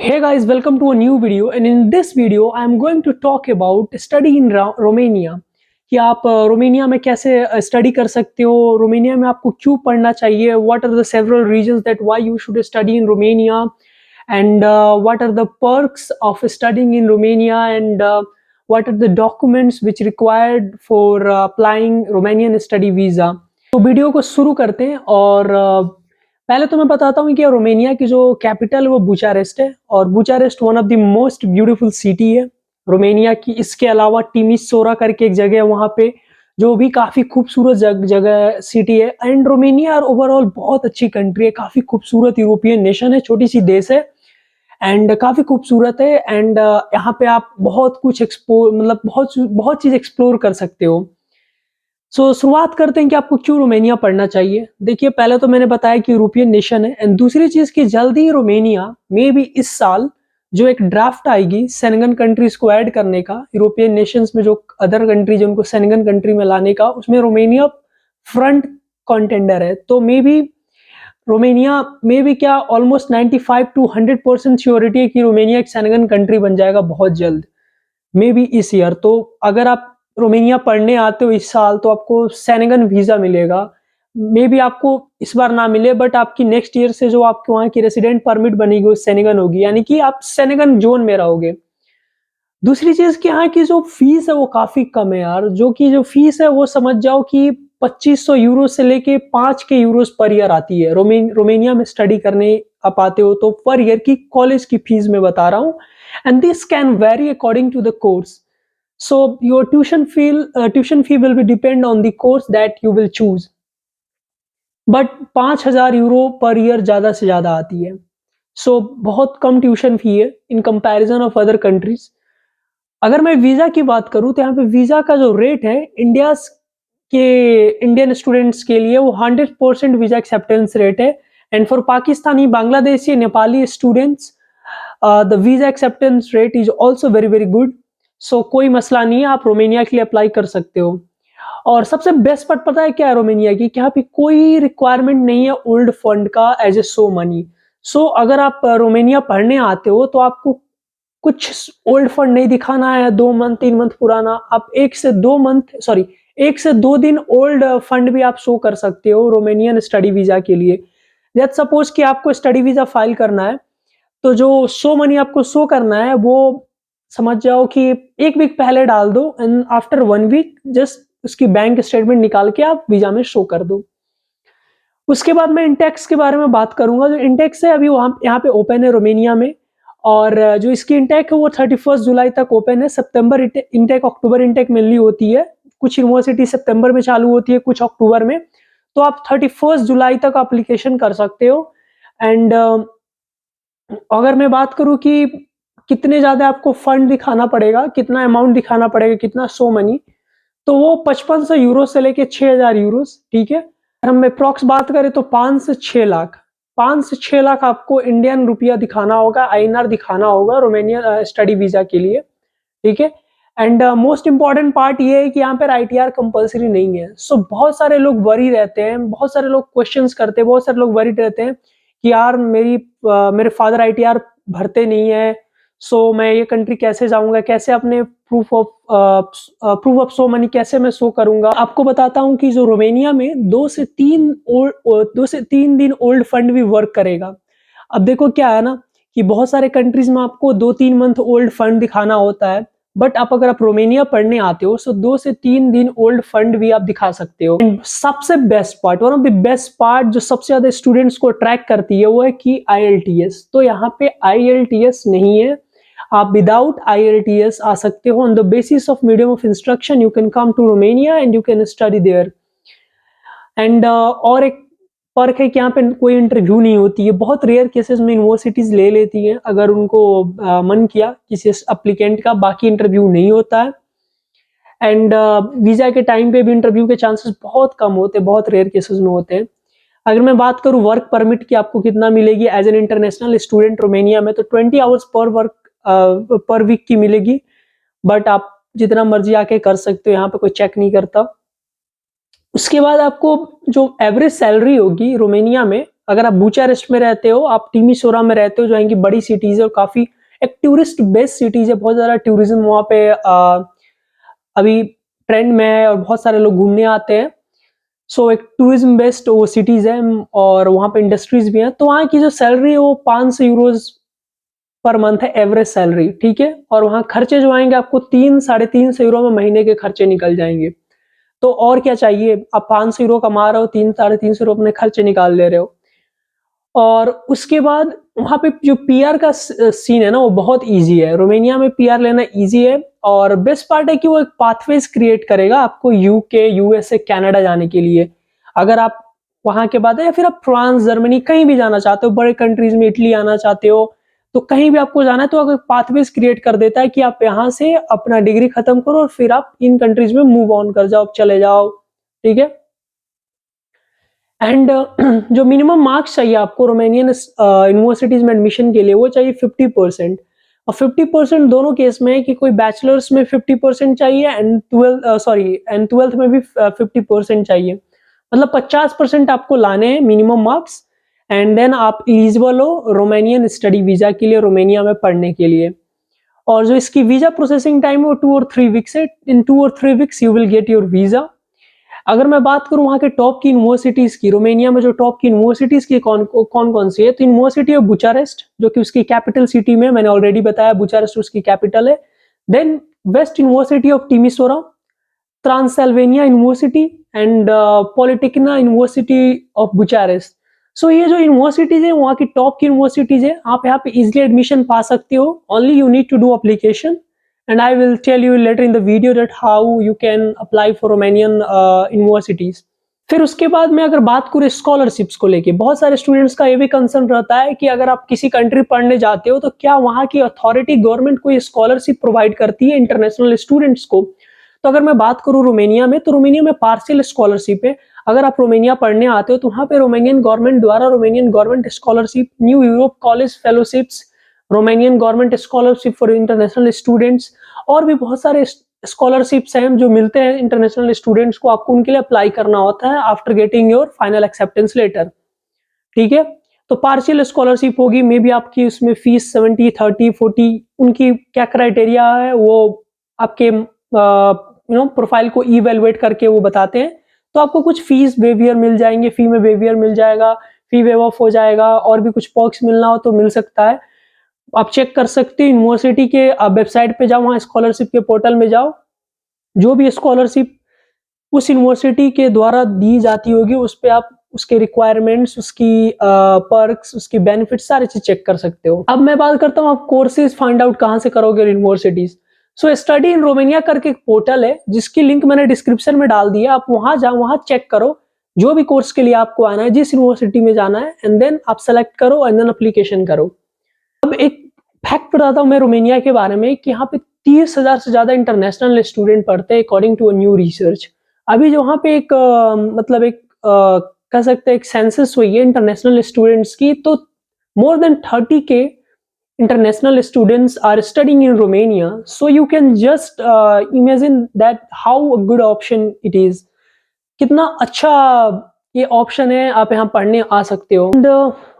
Hey guys, welcome to a new video and in this video I am going to talk about study in Romania कि आप Romania में कैसे study कर सकते हो, Romania में आपको क्यों पढ़ना चाहिए, what are the several reasons that why you should study in Romania and what are the perks of studying in Romania and what are the documents which required for applying Romanian study visa। तो video को शुरू करते हैं और पहले तो मैं बताता हूँ कि रोमानिया की जो कैपिटल है वो बुचारेस्ट है और Bucharest one of the most beautiful city है रोमानिया की। इसके अलावा टिमिसोरा करके एक जगह है वहाँ पे जो भी काफ़ी खूबसूरत जगह सिटी है। एंड रोमानिया ओवरऑल बहुत अच्छी कंट्री है, काफ़ी खूबसूरत यूरोपियन नेशन है, छोटी सी देश है एंड काफ़ी खूबसूरत है। एंड यहाँ पे आप बहुत कुछ मतलब बहुत बहुत चीज़ एक्सप्लोर कर सकते हो। शुरुआत करते हैं कि आपको क्यों रोमानिया पढ़ना चाहिए। देखिए, पहले तो मैंने बताया कि यूरोपियन नेशन है एंड दूसरी चीज़ कि जल्दी रोमानिया में भी इस साल जो एक ड्राफ्ट आएगी शेंगन कंट्रीज को ऐड करने का, यूरोपियन नेशंस में जो अदर कंट्रीज है उनको शेंगन कंट्री में लाने का, उसमें रोमानिया फ्रंट कंटेंडर है। तो मे बी रोमानिया में भी क्या ऑलमोस्ट 95 टू 100% श्योरिटी है कि रोमानिया एक शेंगन कंट्री बन जाएगा बहुत जल्द, मे बी इस ईयर। तो अगर आप रोमानिया पढ़ने आते हो इस साल तो आपको शेंगन वीजा मिलेगा। मे बी आपको इस बार ना मिले बट आपकी नेक्स्ट ईयर से जो आपके वहाँ की रेसिडेंट परमिट बनेगी वो शेंगन होगी, यानी कि आप शेंगन जोन में रहोगे। दूसरी चीज कि यहाँ की जो फीस है वो काफी कम है यार, जो फीस है वो समझ जाओ कि 2500 यूरो से लेके 5 के यूरोस पर ईयर आती है। रोमानिया में स्टडी करने आप आते हो तो पर ईयर की कॉलेज की फीस मैं बता रहा हूँ and this can vary according to the course. So your tuition fee will be depend on the course that you will choose. But 5,000 euro per year ज़्यादा से ज़्यादा आती है। बहुत कम ट्यूशन फी है in comparison of other countries. अगर मैं visa की बात करूँ तो यहाँ पे वीज़ा का जो रेट है इंडियन स्टूडेंट्स के लिए वो 100% वीज़ा एक्सेप्टेंस रेट है and for Pakistani, Bangladeshi, Nepali students the visa acceptance rate is also very very good. कोई मसला नहीं है, आप रोमानिया के लिए अप्लाई कर सकते हो। और सबसे बेस्ट पार्ट पता है क्या है रोमानिया की, कि यहाँ पे कोई रिक्वायरमेंट नहीं है ओल्ड फंड का एज ए सो मनी। अगर आप रोमानिया पढ़ने आते हो तो आपको कुछ ओल्ड फंड नहीं दिखाना है 2 मंथ 3 मंथ पुराना। आप 1 से 2 दिन ओल्ड फंड भी आप शो कर सकते हो रोमानियन स्टडी वीजा के लिए। लेट्स सपोज कि आपको स्टडी वीजा फाइल करना है तो जो शो मनी आपको शो करना है वो समझ जाओ कि 1 वीक पहले डाल दो एंड आफ्टर 1 वीक जस्ट उसकी बैंक स्टेटमेंट निकाल के आप वीजा में शो कर दो। उसके बाद मैं इंटेक्स के बारे में बात करूंगा। जो इंटेक्स है अभी वहाँ यहाँ पे ओपन है रोमानिया में और जो इसकी इंटेक है वो 31 जुलाई तक ओपन है। सितंबर इंटेक, अक्टूबर इंटेक मेनली होती है। कुछ यूनिवर्सिटी सितंबर में चालू होती है, कुछ अक्टूबर में। तो आप 31 जुलाई तक एप्लीकेशन कर सकते हो। एंड अगर मैं बात करूं कि कितने ज़्यादा आपको फंड दिखाना पड़ेगा, कितना अमाउंट दिखाना पड़ेगा, कितना शो मनी, तो वो 5500 यूरो से लेके 6000 यूरोस, ठीक है। अगर हम अप्रॉक्स बात करें तो 5 से 6 लाख आपको इंडियन रुपया दिखाना होगा, आईएनआर दिखाना होगा रोमानिया स्टडी वीजा के लिए, ठीक है। एंड मोस्ट इंपॉर्टेंट पार्ट ये है कि यहाँ पर आईटीआर कंपलसरी नहीं है। बहुत सारे लोग वरी रहते हैं, बहुत सारे लोग क्वेश्चंस करते हैं, बहुत सारे लोग वरीड रहते हैं कि यार मेरे फादर आईटीआर भरते नहीं है, मैं ये कंट्री कैसे जाऊंगा, कैसे अपने प्रूफ ऑफ शो मनी कैसे मैं शो करूंगा। आपको बताता हूं कि जो रोमानिया में 2 से 3 दिन ओल्ड फंड भी वर्क करेगा। अब देखो क्या है ना कि बहुत सारे कंट्रीज में आपको 2-3 मंथ ओल्ड फंड दिखाना होता है, बट अगर आप रोमानिया पढ़ने आते हो 2 से 3 दिन ओल्ड फंड भी आप दिखा सकते हो। सबसे best part, one of the best part जो सबसे ज्यादा स्टूडेंट्स को अट्रैक्ट करती है वो है कि आईएलटीएस। तो यहाँ पे आईएलटीएस नहीं है, आप विदाउट आईएलटीएस आ सकते हो। On the basis of medium of instruction you can come to Romania and you can study there. And और एक पर्क है कि यहाँ पे कोई इंटरव्यू नहीं होती है। बहुत रेयर केसेस में यूनिवर्सिटीज ले लेती हैं अगर उनको मन किया किसी एप्लीकेंट का, बाकी इंटरव्यू नहीं होता है। एंड वीजा के टाइम पे भी इंटरव्यू के चांसेस बहुत कम होते हैं, बहुत रेयर केसेस में होते हैं। अगर मैं बात करूं वर्क परमिट की आपको कितना मिलेगी as an international student Romania में, तो 20 आवर्स पर वीक की मिलेगी, बट आप जितना मर्जी आके कर सकते हो, यहाँ पे कोई चेक नहीं करता। उसके बाद आपको जो एवरेज सैलरी होगी रोमानिया में अगर आप बुचारेस्ट में रहते हो, आप टिमिसोरा में रहते हो, जो है कि बड़ी सिटीज है और काफी एक टूरिस्ट बेस्ड सिटीज है, बहुत ज्यादा टूरिज्म वहाँ पे अभी ट्रेंड में है और बहुत सारे लोग घूमने आते हैं। सो एक टूरिज्म बेस्ड वो सिटीज है और वहाँ पे इंडस्ट्रीज भी हैं। तो वहाँ की जो सैलरी है वो 500 यूरोज पर मंथ है एवरेज सैलरी, ठीक है। और वहाँ खर्चे जो आएंगे आपको 300-350 यूरो में महीने के खर्चे निकल जाएंगे। तो और क्या चाहिए, आप 500 यूरो कमा रहे हो, 300-350 यूरो अपने खर्चे निकाल ले रहे हो। और उसके बाद वहाँ पे जो पीआर का सीन है ना वो बहुत ईजी है। रोमेनिया में पीआर लेना ईजी है और बेस्ट पार्ट है कि वो एक पाथवेज क्रिएट करेगा आपको यूके, यूएसए, कनाडा जाने के लिए। अगर आप वहाँ के बाद या फिर आप फ्रांस, जर्मनी कहीं भी जाना चाहते हो, बड़े कंट्रीज में इटली आना चाहते हो, तो कहीं भी आपको जाना है तो अगर पाथवेज क्रिएट कर देता है कि आप यहाँ से अपना डिग्री खत्म करो और फिर आप इन कंट्रीज में मूव ऑन कर जाओ, चले जाओ, ठीक है। एंड जो मिनिमम मार्क्स चाहिए आपको रोमानियन यूनिवर्सिटीज में एडमिशन के लिए वो चाहिए 50%। और 50% दोनों केस में है कि कोई बैचलर्स में 50% चाहिए एंड ट्वेल्थ में भी 50% चाहिए। मतलब 50% आपको लाने हैं मिनिमम मार्क्स एंड देन आप एलिजिबल हो रोमानियन स्टडी वीजा के लिए, रोमानिया में पढ़ने के लिए। और जो इसकी वीजा प्रोसेसिंग टाइम है वो 2 और 3 वीक्स है। इन 2 और 3 weeks you will get your visa. अगर मैं बात करूं वहाँ के टॉप की यूनिवर्सिटीज की, रोमानिया में जो टॉप की यूनिवर्सिटीज की कौन कौन सी है, तो यूनिवर्सिटी ऑफ बुचारेस्ट जो कि उसकी कैपिटल सिटी में, मैंने ऑलरेडी बताया बुचारेस्ट उसकी कैपिटल है। Then west university of Timisoara, Transylvania university and polytechnic university of Bucharest. So ये जो यूनिवर्सिटीज है वहाँ की टॉप की यूनिवर्सिटीज है। आप यहाँ पे इजिली एडमिशन पा सकते हो। Only you need to do application and I will tell you later in the video that how you can apply for Romanian universities। फिर उसके बाद में अगर बात करूँ स्कॉलरशिप्स को लेके, बहुत सारे स्टूडेंट्स का ये भी कंसर्न रहता है कि अगर आप किसी कंट्री पढ़ने जाते हो तो क्या वहाँ की अथॉरिटी गवर्नमेंट को ये स्कॉलरशिप प्रोवाइड करती है इंटरनेशनल स्टूडेंट्स को। तो अगर मैं बात करूँ रोमेनिया में, तो रोमेनिया में पार्शियल स्कॉलरशिप है। अगर आप रोमेनिया पढ़ने आते हो तो वहाँ पे रोमेनियन गवर्नमेंट द्वारा Romanian government scholarship, new Europe college fellowships, Romanian government scholarship for international students और भी बहुत सारे स्कॉलरशिप्स हैं जो मिलते हैं इंटरनेशनल स्टूडेंट्स को। आपको उनके लिए अप्लाई करना होता है after getting your final acceptance letter, ठीक है। तो पार्शियल स्कॉलरशिप होगी, मे बी आपकी उसमें फीस 70, 30, 40, उनकी क्या क्राइटेरिया है वो आपके प्रोफाइल को इवेलुएट करके वो बताते हैं। तो आपको कुछ फीस वेवियर मिल जाएंगे, फी में वेवियर मिल जाएगा, फी वेव ऑफ हो जाएगा, और भी कुछ पर्क्स मिलना हो तो मिल सकता है। आप चेक कर सकते हैं यूनिवर्सिटी के वेबसाइट पे जाओ, वहाँ स्कॉलरशिप के पोर्टल में जाओ, जो भी स्कॉलरशिप उस यूनिवर्सिटी के द्वारा दी जाती होगी उस पे आप उसके रिक्वायरमेंट्स, उसकी पर्क्स, उसकी बेनिफिट्स सारी चीज चेक कर सकते हो। अब मैं बात करता हूँ आप कोर्सेज फाइंड आउट कहाँ से करोगे universities. So study in Romania करके एक पोर्टल है जिसकी लिंक मैंने डिस्क्रिप्शन में डाल दी है। आप वहां जाओ, वहां चेक करो जो भी कोर्स के लिए आपको आना है, जिस यूनिवर्सिटी में जाना है, एंड देन आप सेलेक्ट करो एंड देन अप्लीकेशन करो। अब एक फैक्ट बताता हूँ मैं रोमानिया के बारे में कि यहाँ पे 30,000 से ज्यादा इंटरनेशनल स्टूडेंट पढ़ते हैं according to a new research. अभी जो वहाँ पे एक मतलब एक कह सकते हैं एक सेंसस हुई है इंटरनेशनल स्टूडेंट्स की, तो मोर देन 30 के international students are studying in Romania, so you can just imagine that how a good option it is। कितना अच्छा ये ऑप्शन है, आप यहाँ पढ़ने आ सकते हो। एंड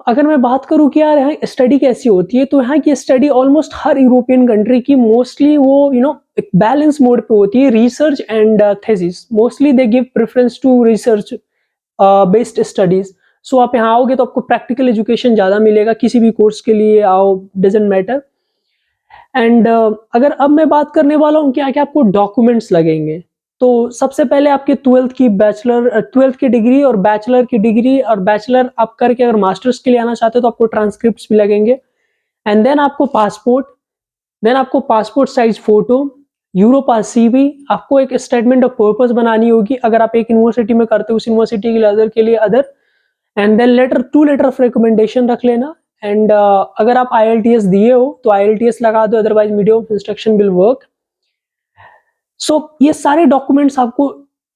अगर मैं बात करूँ कि यार यहाँ स्टडी कैसी होती है, तो यहाँ की स्टडी ऑलमोस्ट हर यूरोपियन कंट्री की मोस्टली वो एक बैलेंस मोड पे होती है, research and thesis. Mostly they give preference to research based studies. So आप यहाँ आओगे तो आपको प्रैक्टिकल एजुकेशन ज़्यादा मिलेगा, किसी भी कोर्स के लिए आओ, डजेंट मैटर। एंड अगर अब मैं बात करने वाला हूँ क्या क्या आपको डॉक्यूमेंट्स लगेंगे, तो सबसे पहले आपके ट्वेल्थ की डिग्री और बैचलर की डिग्री, और बैचलर आप करके अगर मास्टर्स के लिए आना चाहते हो तो आपको ट्रांसक्रिप्ट भी लगेंगे। एंड देन आपको पासपोर्ट, देन आपको passport size photo, Europass CV, आपको एक स्टेटमेंट ऑफ पर्पस बनानी होगी अगर आप एक यूनिवर्सिटी में करते हो, उस यूनिवर्सिटी के लिए अदर के लिए other. And then letter of recommendation रख लेना। एंड अगर आप IELTS दिए हो तो IELTS लगा दो, otherwise medium of instruction will work. So ये सारे डॉक्यूमेंट्स आपको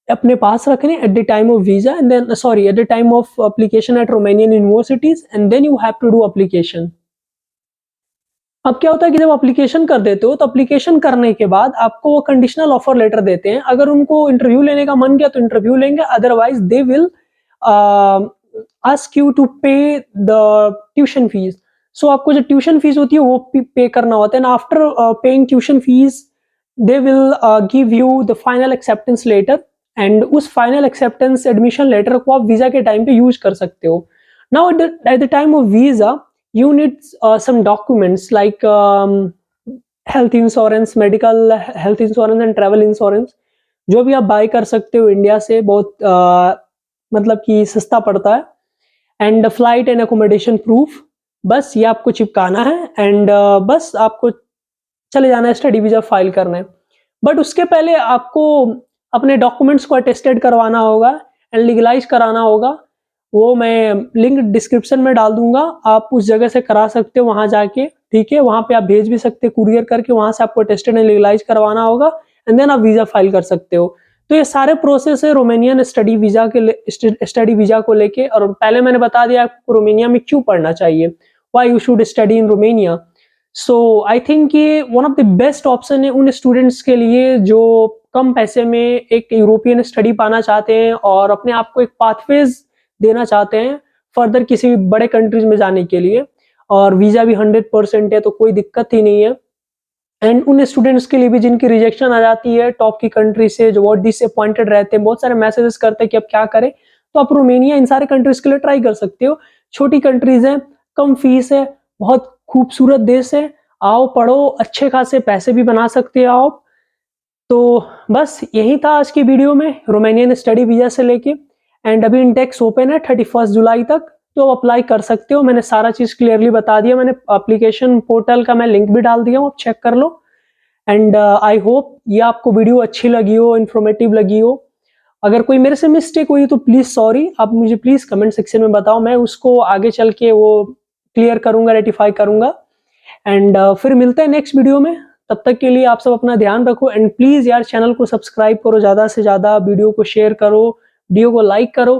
अपने पास रखने at the time of visa, and then at the time of application at Romanian universities, and then you have to do application. अब क्या होता है कि जब एप्लीकेशन कर देते हो तो एप्लीकेशन करने के बाद आपको वो कंडीशनल ऑफर लेटर देते हैं। अगर उनको इंटरव्यू लेने का मन किया तो इंटरव्यू लेंगे, otherwise they will ask you to pay the tuition fees. So आपको जो ट्यूशन फीस होती है वो पे करना होता है, and after paying tuition fees they will give you the final acceptance letter, and उस फाइनल एक्सेप्टेंस एडमिशन लेटर को आप वीजा के टाइम पे यूज कर सकते हो। Now at the time of visa you need some documents like health insurance, medical health insurance and travel insurance, जो भी आप बाय कर सकते हो इंडिया से, बहुत मतलब कि सस्ता पड़ता है, and flight and accommodation proof, बस ये आपको चिपकाना है, एंड बस आपको चले जाना है, स्टडी वीजा फाइल करना है। बट उसके पहले आपको अपने डॉक्यूमेंट्स को अटेस्टेड करवाना होगा एंड लीगलाइज कराना होगा। वो मैं लिंक डिस्क्रिप्शन में डाल दूंगा, आप उस जगह से करा सकते हो वहां जाके, ठीक है। वहां पे आप भेज भी सकते हैं कुरियर करके, वहां से आपको टेस्टेड एंड लीगलाइज करवाना होगा, एंड देन आप वीजा फाइल कर सकते हो। तो ये सारे प्रोसेस है Romanian study visa study visa को लेके। और पहले मैंने बता दिया आपको रोमानिया में क्यों पढ़ना चाहिए, why you should study in Romania. So I think ये one of the best option है उन स्टूडेंट्स के लिए जो कम पैसे में एक यूरोपियन स्टडी पाना चाहते हैं और अपने आप को एक पाथवेज देना चाहते हैं फर्दर किसी बड़े कंट्रीज में जाने के लिए, और वीजा भी 100% है, तो कोई दिक्कत ही नहीं है। एंड उन स्टूडेंट्स के लिए भी जिनकी रिजेक्शन आ जाती है टॉप की कंट्री से, जो बहुत डिसअपॉइंटेड रहते हैं, बहुत सारे मैसेजेस करते हैं कि अब क्या करें, तो आप रोमानिया इन सारे कंट्रीज के लिए ट्राई कर सकते हो। छोटी कंट्रीज है, कम फीस है, बहुत खूबसूरत देश है, आओ पढ़ो, अच्छे खासे पैसे भी बना सकते हो आप। तो बस यही था आज की वीडियो में रोमानियन स्टडी वीजा से लेके। एंड अभी इंटेक्स ओपन है 31 जुलाई तक, तो आप अप्लाई कर सकते हो। मैंने सारा चीज क्लियरली बता दिया, मैंने एप्लीकेशन पोर्टल का मैं लिंक भी डाल दिया हूँ, आप चेक कर लो। एंड आई होप ये आपको वीडियो अच्छी लगी हो, इन्फॉर्मेटिव लगी हो। अगर कोई मेरे से मिस्टेक हुई तो प्लीज सॉरी, आप मुझे प्लीज कमेंट सेक्शन में बताओ, मैं उसको आगे चल के वो क्लियर करूंगा, रेटिफाई करूंगा। एंड फिर मिलते हैं नेक्स्ट वीडियो में, तब तक के लिए आप सब अपना ध्यान रखो, एंड प्लीज यार चैनल को सब्सक्राइब करो, ज्यादा से ज्यादा वीडियो को शेयर करो, वीडियो को लाइक करो।